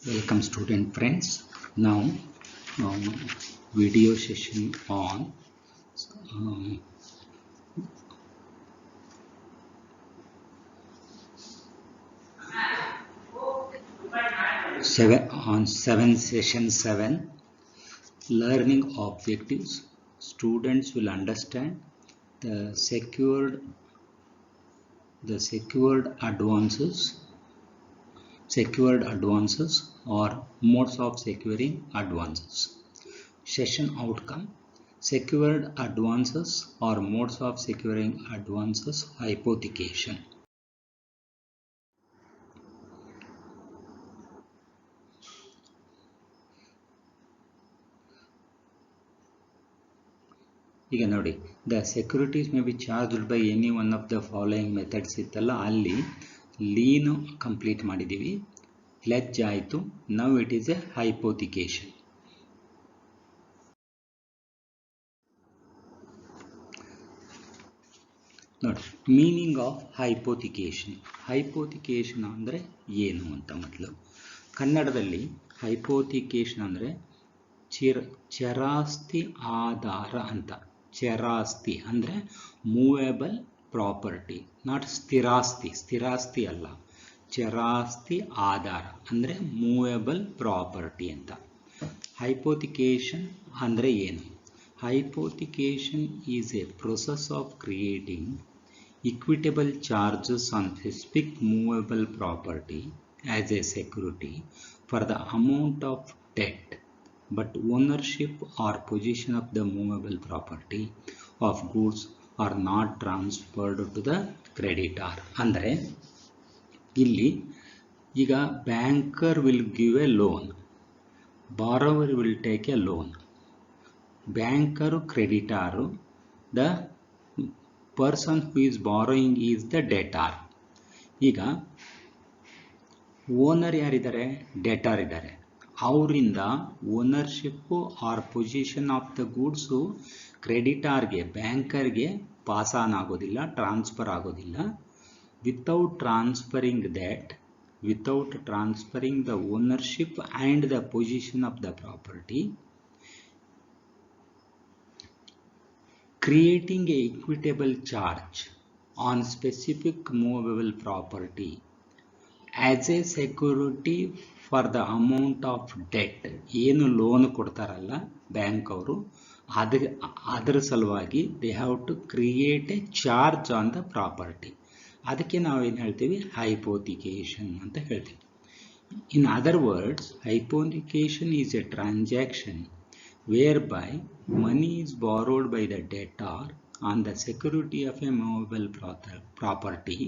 Welcome student friends. Now video session on session 7 learning objectives. Students will understand the secured advances or modes of securing advances. Session outcome: secured advances or modes of securing advances hypothecation. ಈಗ ನೋಡಿ, the securities may be charged by any one of the following methods ಇತ್ತಲ್ಲ, ಅಲ್ಲಿ lien complete ಮಾಡಿದ್ದೀವಿ, pledge ಆಯಿತು. Now it is a hypothecation. ನೋಡಿ, meaning of ಹೈಪೋಥಿಕೇಶನ್. ಹೈಪೋಥಿಕೇಶನ್ ಅಂದರೆ ಏನು ಅಂತ ಮೊದಲು ಕನ್ನಡದಲ್ಲಿ ಹೈಪೋಥಿಕೇಶನ್ ಅಂದರೆ ಚರಾಸ್ತಿ ಆಧಾರ ಅಂತ. ಚರಾಸ್ತಿ ಅಂದರೆ ಮೂವೇಬಲ್ ಪ್ರಾಪರ್ಟಿ, ನಾಟ್ ಸ್ಥಿರಾಸ್ತಿ. ಸ್ಥಿರಾಸ್ತಿ ಅಲ್ಲ, ಚರಾಸ್ತಿ ಆಧಾರ ಅಂದರೆ ಮೂವೇಬಲ್ ಪ್ರಾಪರ್ಟಿ ಅಂತ. ಹೈಪೋಥಿಕೇಶನ್ ಅಂದರೆ ಏನು? Hypothecation is a process of creating equitable charges on specific movable property as a security for the amount of debt, but ownership or possession of the movable property of goods are not transferred to the creditor. ಅಂದರೆ ಇಲ್ಲಿ ಈಗ banker will give a loan, borrower will take a loan. Banker creditor, the person who is borrowing is the debtor. ಈಗ owner ಯಾರಿದ್ದಾರೆ? Debtor ಇದ್ದಾರೆ. ಅವರಿಂದ ownership or position of the goods ಕ್ರೆಡಿಟಾರ್ಗೆ, ಬ್ಯಾಂಕರ್ಗೆ pass on ಆಗೋದಿಲ್ಲ, ಟ್ರಾನ್ಸ್ಫರ್ ಆಗೋದಿಲ್ಲ. Without transferring the ownership and the position of the property, creating a equitable charge on specific movable property as a security for the amount of debt. ಏನು loan ಕೊಡ್ತಾರಲ್ಲ bank ಅವರು, ಅದರ ಸಲುವಾಗಿ they have to create a charge on the property. ಅದಕ್ಕೆ ನಾವೇನು ಹೇಳ್ತೀವಿ? Hypothecation ಅಂತ ಹೇಳ್ತೀವಿ. In other words, hypothecation is a transaction whereby money is borrowed by the debtor on the security of a movable property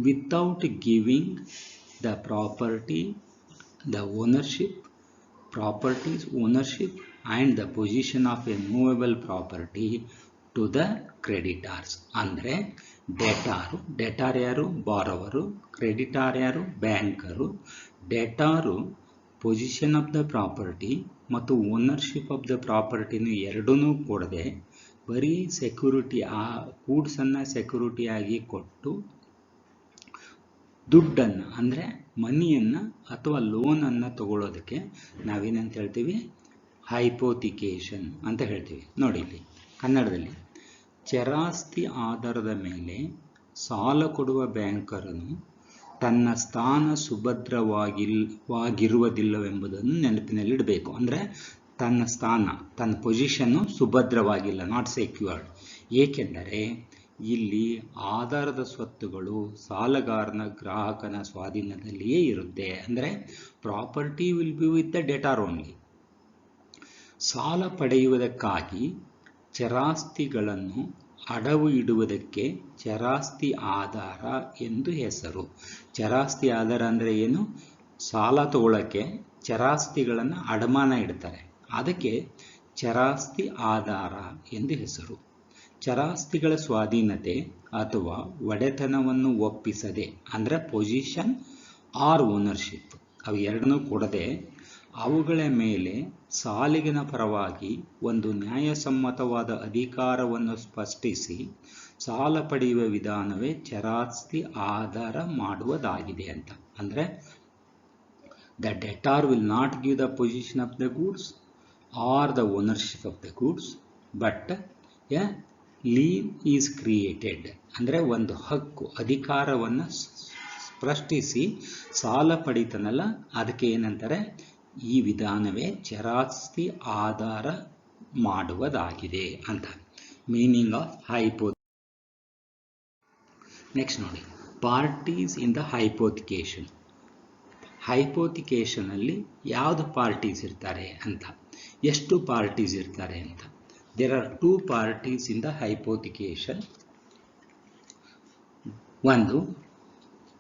without giving the property, the ownership and the position of a movable property to the creditors. ಅಂದರೆ debtor ಯಾರು? Borrower. Creditor ಯಾರು? Banker. Debtor position of the property ಮತ್ತು ownership of the ಪ್ರಾಪರ್ಟಿನೂ ಎರಡೂ ಕೊಡದೆ ಬರೀ security, ಆ ಗೂಡ್ಸನ್ನು ಸೆಕ್ಯೂರಿಟಿಯಾಗಿ ಕೊಟ್ಟು ದುಡ್ಡನ್ನು ಅಂದರೆ ಮನಿಯನ್ನು ಅಥವಾ ಲೋನನ್ನು ತಗೊಳ್ಳೋದಕ್ಕೆ ನಾವೇನಂತ ಹೇಳ್ತೀವಿ? ಹೈಪೋಥಿಕೇಶನ್ ಅಂತ ಹೇಳ್ತೀವಿ. ನೋಡಿ, ಇಲ್ಲಿ ಕನ್ನಡದಲ್ಲಿ ಚರಾಸ್ತಿ ಆಧಾರದ ಮೇಲೆ ಸಾಲ ಕೊಡುವ ಬ್ಯಾಂಕರನು ತನ್ನ ಸ್ಥಾನ ಸುಭದ್ರವಾಗಿರುವುದಿಲ್ಲವೆಂಬುದನ್ನು ನೆನಪಿನಲ್ಲಿಡಬೇಕು. ಅಂದರೆ ತನ್ನ ಸ್ಥಾನ, ತನ್ನ ಪೊಸಿಷನ್ನು ಸುಭದ್ರವಾಗಿಲ್ಲ, ನಾಟ್ ಸೆಕ್ಯೂರ್ಡ್. ಏಕೆಂದರೆ ಇಲ್ಲಿ ಆಧಾರದ ಸ್ವತ್ತುಗಳು ಸಾಲಗಾರನ, ಗ್ರಾಹಕನ ಸ್ವಾಧೀನದಲ್ಲಿಯೇ ಇರುತ್ತೆ. ಅಂದರೆ property will be with the debtor only. ಸಾಲ ಪಡೆಯುವುದಕ್ಕಾಗಿ ಚರಾಸ್ತಿಗಳನ್ನು ಅಡವು ಇಡುವುದಕ್ಕೆ ಚರಾಸ್ತಿ ಆಧಾರ ಎಂದು ಹೆಸರು. ಚರಾಸ್ತಿ ಆಧಾರ ಅಂದರೆ ಏನು? ಸಾಲ ತಗೊಳ್ಳೋಕ್ಕೆ ಚರಾಸ್ತಿಗಳನ್ನು ಅಡಮಾನ ಇಡ್ತಾರೆ, ಅದಕ್ಕೆ ಚರಾಸ್ತಿ ಆಧಾರ ಎಂದು ಹೆಸರು. ಚರಾಸ್ತಿಗಳ ಸ್ವಾಧೀನತೆ ಅಥವಾ ಒಡೆತನವನ್ನು ಒಪ್ಪಿಸದೆ, ಅಂದರೆ ಪೊಸಿಷನ್ ಆರ್ ಓನರ್ಶಿಪ್, ಅವು ಎರಡನ್ನೂ ಕೊಡದೆ ಅವುಗಳ ಮೇಲೆ ಸಾಲಿಗನ ಪರವಾಗಿ ಒಂದು ನ್ಯಾಯಸಮ್ಮತವಾದ ಅಧಿಕಾರವನ್ನು ಸ್ಪಷ್ಟಿಸಿ ಸಾಲ ಪಡೆಯುವ ವಿಧಾನವೇ ಚರಾಸ್ತಿ ಆಧಾರ ಮಾಡುವುದಾಗಿದೆ ಅಂತ. ಅಂದರೆ The debtor will not give the possession of the goods or the ownership of the goods, but a lien is created. ಅಂದರೆ ಒಂದು ಹಕ್ಕು ಅಧಿಕಾರವನ್ನು ಸ್ಪಷ್ಟಿಸಿ ಸಾಲ ಪಡಿತಾನಲ್ಲ, ಅದಕ್ಕೆ ಏನಂತಾರೆ, ಈ ವಿಧಾನವೇ ಚರಾಸ್ತಿ ಆಧಾರ ಮಾಡುವುದಾಗಿದೆ ಅಂತ. Meaning of hypo. ನೆಕ್ಸ್ಟ್ ನೋಡಿ, parties in the hypothecation. Hypothecation ಅಲ್ಲಿ ಯಾವುದು ಪಾರ್ಟೀಸ್ ಇರ್ತಾರೆ ಅಂತ, ಎಷ್ಟು ಪಾರ್ಟೀಸ್ ಇರ್ತಾರೆ ಅಂತ. There are 2 parties in the hypothecation. ಒಂದು,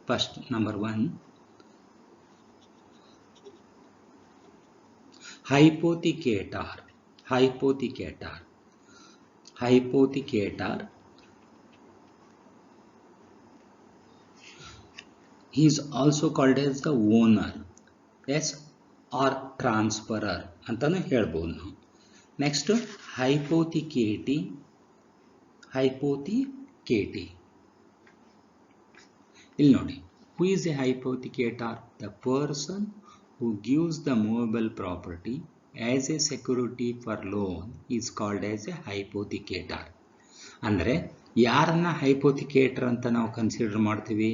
first number 1, hypothecator. Hypothecator. Hypothecator is also called as the owner, yes, or transferer ಅಂತಾನು ಹೇಳ್ಬೋದು ನಾವು. Next hypothecati. Hypothecati ಇಲ್ಲಿ ನೋಡಿ, who is a hypothecator? The person who gives the movable property as a security for loan is called as a hypothecator. ಅಂದರೆ ಯಾರನ್ನ ಹೈಪೋಥಿಕೇಟರ್ ಅಂತ ನಾವು consider ಮಾಡ್ತೀವಿ?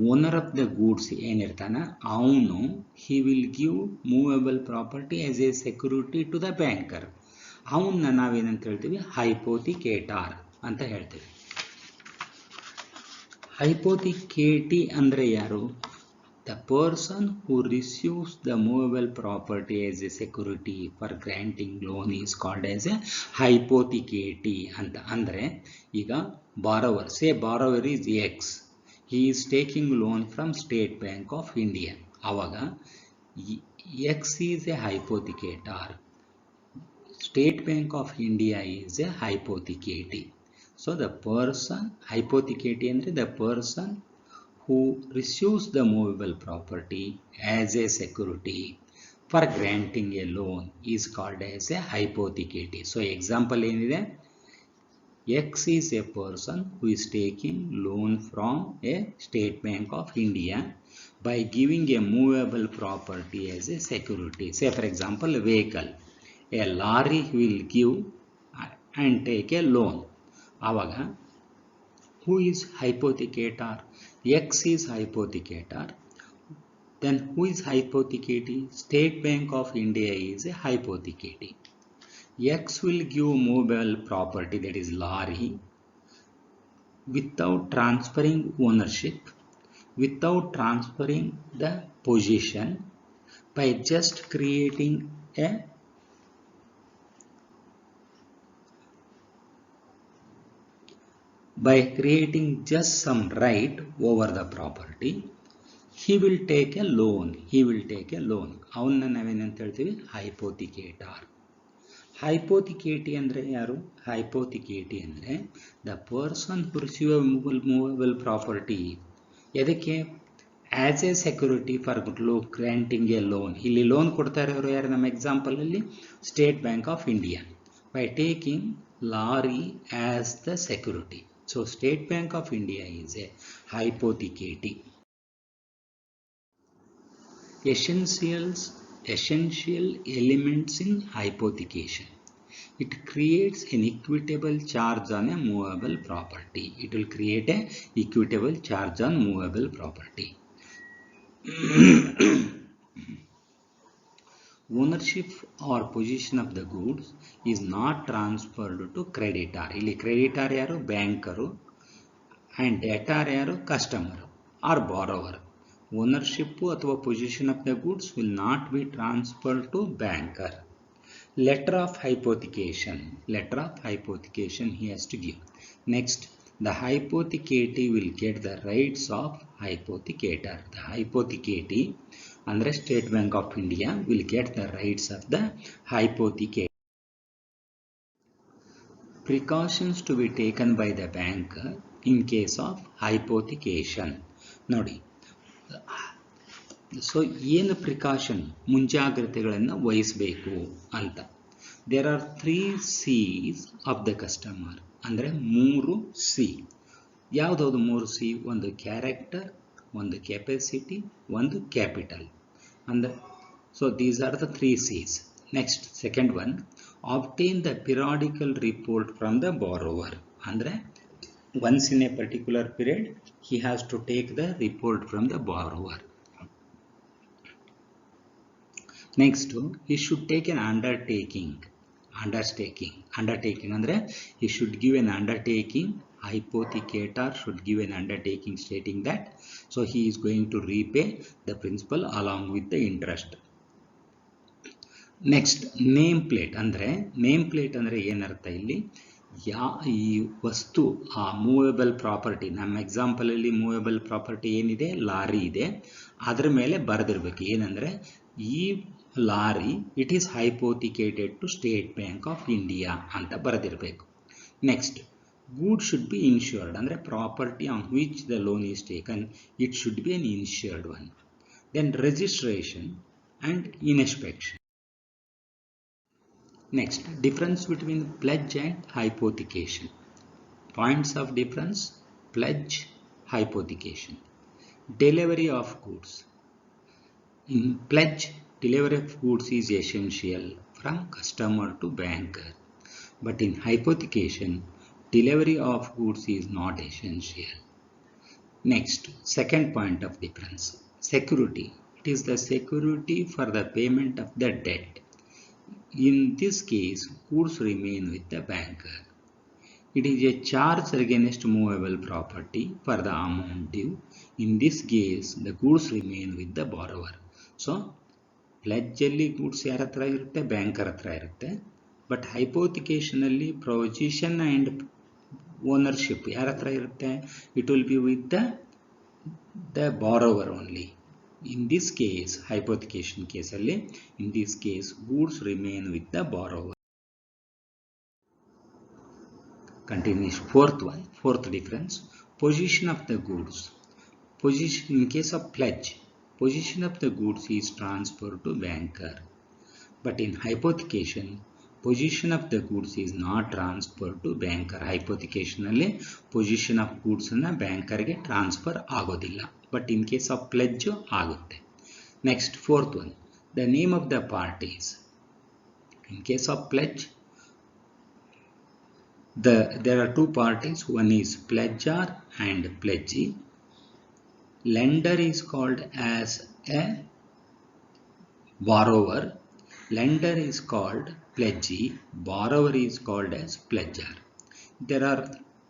ಓನರ್ ಆಫ್ ದ ಗೂಡ್ಸ್ ಏನಿರ್ತಾನ ಅವನು he will give movable property as a security to the banker. ಅವನ್ನ ನಾವೇನಂತ ಹೇಳ್ತೀವಿ? ಹೈಪೋಥಿಕೇಟರ್ ಅಂತ ಹೇಳ್ತೀವಿ. ಹೈಪೋಥಿಕೇಟಿ ಅಂದರೆ ಯಾರು? The person who receives the movable property as a security for granting loan is called as a hypothecati ಅಂತ. ಅಂದರೆ ಈಗ borrower, say borrower is X, he is taking loan from State Bank of India. ಆವಾಗ X is a hypothecator, State Bank of India is a hypothecati. So the person, hypothecati ಅಂದರೆ the person who receives the movable property as a security for granting a loan is called as a hypothecati. So example ಏನಿದೆ? X is a person who is taking loan from a State Bank of India by giving a movable property as a security. Say for example a vehicle, a lorry will give and take a loan. ಆವಾಗ who is hypothecator? X is hypothecator. Then who is hypothecati? State Bank of India is a hypothecati. X will give movable property, that is lorry, without transferring ownership, without transferring the possession, by just creating a just some right over the property, he will take a loan. He will take a loan. ಅವನ್ನ ನಾವೇನಂತ ಹೇಳ್ತೀವಿ? ಹೈಪೋಥಿಕೇಟರ್. ಹೈಪೋಥಿಕೇಟಿ ಅಂದರೆ ಯಾರು? Hypothecatee ಅಂದರೆ the person who receive movable property. ಎದಕ್ಕೆ? As a security for granting a loan. ಇಲ್ಲಿ loan ಕೊಡ್ತಾ ಇರೋರು ಯಾರು? ನಮ್ಮ ಎಕ್ಸಾಂಪಲಲ್ಲಿ State Bank of India. By taking lorry as the security. So State Bank of India is a hypothecati. Essential elements in hypothecation. It creates an equitable charge on a movable property. It will create a equitable charge on movable property. Ownership or possession of the goods is not transferred to creditor. ಇಲ್ಲಿ creditor ಯಾರು? Banker. And debtor ಯಾರು? Customer or borrower. Ownership ಅಥವಾ possession of the goods will not be transferred to banker. Letter of hypothecation. Letter of hypothecation he has to give. Next, the hypothecati will get the rights of hypothecator. The hypothecati ಅಂದರೆ state Bank of India will get the rights of the hypothecati. Precautions to be taken by the banker in case of hypothecation. ನೋಡಿ, so ಏನು precaution, ಮುಂಜಾಗ್ರತೆಗಳನ್ನು ವಹಿಸಬೇಕು ಅಂತ. There are 3 C's of the customer. ಅಂದರೆ 3 C. ಯಾವುದಾವುದು 3 C? ಒಂದು character, ಒಂದು capacity, ಒಂದು capital. And so these are the 3 C's. Next, second one, obtain the periodical report from the borrower. Andre once in a particular period he has to take the report from the borrower. Next, he should take an undertaking andre he should give an undertaking. Hypothecator should give an undertaking stating that so he is going to repay the principal along with the interest. Next name plate ಅಂದರೆ ಏನರ್ಥ ಇಲ್ಲಿ, ಈ ವಸ್ತು ಆ movable property, ನಮ್ಮ ಎಕ್ಸಾಂಪಲಲ್ಲಿ movable property ಏನಿದೆ, lorry ಇದೆ, ಅದರ ಮೇಲೆ ಬರೆದಿರ್ಬೇಕು ಏನಂದರೆ ಈ lorry it is hypothecated to State Bank of India ಅಂತ ಬರೆದಿರಬೇಕು. Next, good should be insured ಅಂದರೆ property on which the loan is taken, it should be an insured one. Then registration and inspection. Next, difference between pledge and hypothecation. Points of difference: pledge, hypothecation. Delivery of goods. In pledge, delivery of goods is essential from customer to banker. But in hypothecation, delivery of goods is not essential. Next, second point of difference. Security. It is the security for the payment of the debt. In this case, goods remain with the banker. It is a charge against movable property for the amount due. In this case, the goods remain with the borrower. So, pledge alli goods ಯಾರ ಹತ್ರ ಇರುತ್ತೆ, banker ಹತ್ರ ಇರುತ್ತೆ. But hypothecation ಅಲ್ಲಿ precision and ownership ಯಾರ ಹತ್ರ ಇರುತ್ತೆ, it will be with the borrower only. In this case, hypothecation case alli, in this case, goods remain with the borrower. Continues fourth difference, position of the goods. Position in case of pledge, position of the goods is transferred to banker. But in hypothecation, position of the goods is not transferred to banker. Hypothecation alli position of goods anna banker ge transfer agodilla. But in case of pledge ಆಗುತ್ತೆ. Next, fourth one, the name of the parties. In case of pledge, there are two parties. One is pledger and pledgee. Lender is called as a borrower. Lender is called pledgee. Borrower is called as pledger. There are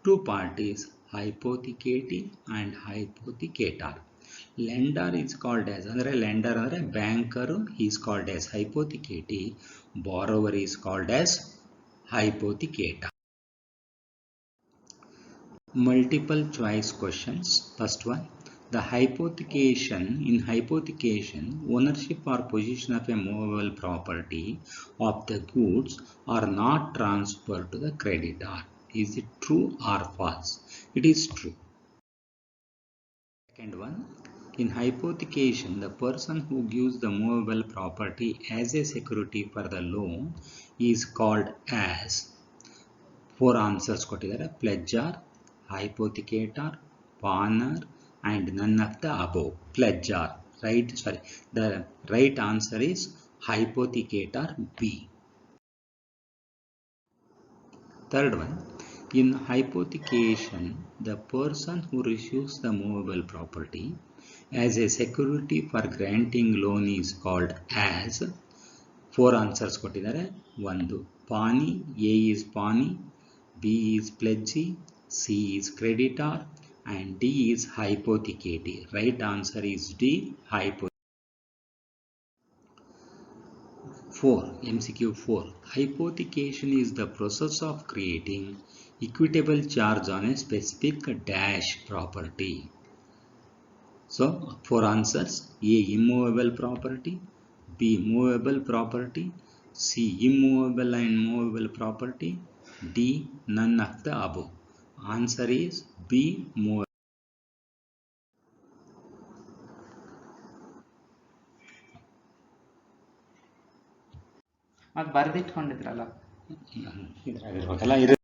two parties, hypothecating and hypothecator. Lender is called as lender andre banker, he is called as hypothecatee. Borrower is called as hypothecator. Multiple choice questions. First one, the hypothecation. In hypothecation, ownership or possession of a movable property of the goods are not transferred to the creditor. Is it true or false? It is true. Second one, in hypothecation, the person who gives the movable property as a security for the loan is called as, four answers kottidare, pledger, hypothecator, pawner and none of the above. Pledger, the right answer is hypothecator B. Third one, in hypothecation, the person who receives the movable property as a security for granting loan is called as, four answers kottidare, ಒಂದು ಪಾನಿ, A is pani, B is pledgee, C is creditor and D is hypothecatee. Right answer is D, hypothecatee. 4. MCQ 4. Hypothecation is the process of creating equitable charge on a specific dash property. So, four answers: A. Immovable property, B. Movable property, C. Immovable and movable property, D. None of the above. Answer is B. Movable. ಅದು ಬರೆದಿಟ್ಕೊಂಡಿದ್ರಲ್ಲ ಇದ್ರಾಗಿರ್ಬೇಕಲ್ಲ.